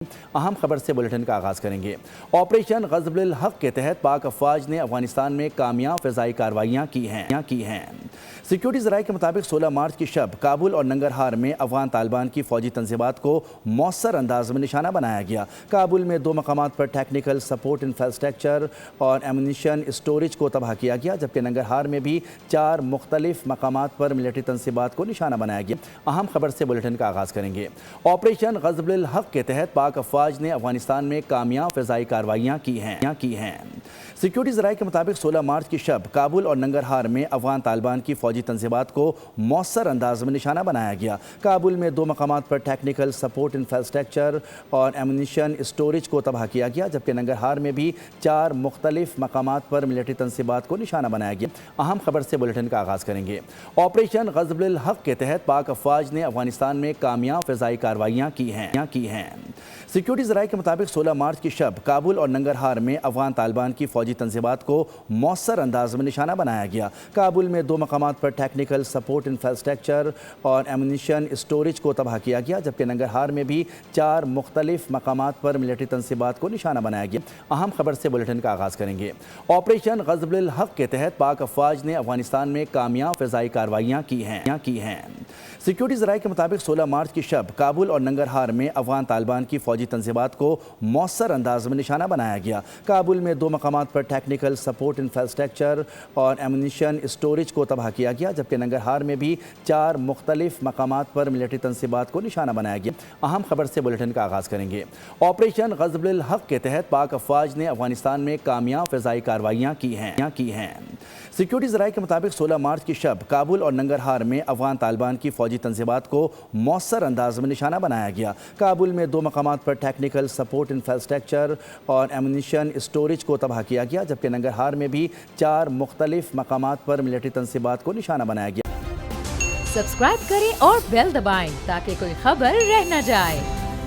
اہم خبر سے بلیٹن کا آغاز کریں گے۔ آپریشن غزب الحق کے تحت پاک افواج نے افغانستان میں کامیاب فضائی کارروائیاں کی ہیں۔ سیکیورٹی ذرائع کے مطابق 16 مارچ کی شب کابل اور ننگرہار میں افغان طالبان کی فوجی تنصیبات کو مؤثر انداز میں نشانہ بنایا گیا۔ کابل میں 2 مقامات پر ٹیکنیکل سپورٹ انفراسٹرکچر اور ایمونیشن اسٹوریج کو تباہ کیا گیا، جبکہ ننگرہار میں بھی 4 مختلف مقامات پر ملٹری تنصیبات کو نشانہ بنایا گیا۔ اہم خبر سے بلیٹن کا آغاز کریں گے۔ آپریشن غزب الحق کے تحت پاک افواج نے افغانستان میں کامیاب فضائی کارروائیاں کی ہیں۔ سیکیورٹی ذرائع کے مطابق 16 مارچ کی شب کابل اور ننگرہار میں افغان طالبان کی فوجی تنصیبات کو مؤثر انداز میں نشانہ بنایا گیا۔ کابل میں 2 مقامات پر ٹیکنیکل سپورٹ انفراسٹرکچر اور ایمونیشن اسٹوریج کو تباہ کیا گیا، جبکہ ننگرہار میں بھی 4 مختلف مقامات پر ملٹری تنصیبات کو نشانہ بنایا گیا۔ اہم خبر سے بلیٹن کا آغاز کریں گے۔ آپریشن غزب الحق کے تحت پاک افواج نے افغانستان میں کامیاب فضائی کارروائیاں کی ہیں۔ سیکیورٹی ذرائع کے مطابق 16 مارچ کی شب کابل اور ننگرہار میں افغان طالبان کی فوجی تنصیبات کو مؤثر انداز میں نشانہ بنایا گیا۔ کابل میں 2 مقامات پر ٹیکنیکل سپورٹ انفراسٹرکچر اور ایمونیشن اسٹوریج کو تباہ کیا گیا، جبکہ ننگرہار میں بھی 4 مختلف مقامات پر ملٹری تنصیبات کو نشانہ بنایا گیا۔ اہم خبر سے بلیٹن کا آغاز کریں گے۔ آپریشن غزب الحق کے تحت پاک افواج نے افغانستان میں کامیاب فضائی کارروائیاں کی ہیں۔ سیکیورٹی ذرائع کے مطابق 16 مارچ کی شب کابل اور ننگرہار میں افغان طالبان کی فوجی تنصیبات کو مؤثر انداز میں نشانہ بنایا گیا۔ کابل میں 2 مقامات پر ٹیکنیکل سپورٹ انفراسٹرکچر اور ایمونیشن اسٹوریج کو تباہ کیا گیا، جبکہ ننگرہار میں بھی 4 مختلف مقامات پر ملٹری تنصیبات کو نشانہ بنایا گیا۔ اہم خبر سے بلیٹن کا آغاز کریں گے۔ آپریشن غزب الحق کے تحت پاک افواج نے افغانستان میں کامیاب فضائی کارروائیاں کی ہیں۔ سیکیورٹی ذرائع کے مطابق 16 مارچ کی شب کابل اور ننگرہار میں افغان طالبان کی فوجی تنصیبات کو مؤثر انداز میں نشانہ بنایا گیا۔ کابل میں 2 مقامات پر ٹیکنیکل سپورٹ انفراسٹرکچر اور ایمونیشن اسٹوریج کو تباہ کیا گیا، جبکہ ننگرہار میں بھی 4 مختلف مقامات پر ملٹری تنصیبات کو نشانہ بنایا گیا۔ سبسکرائب کریں اور بیل دبائیں تاکہ کوئی خبر رہ نہ جائے۔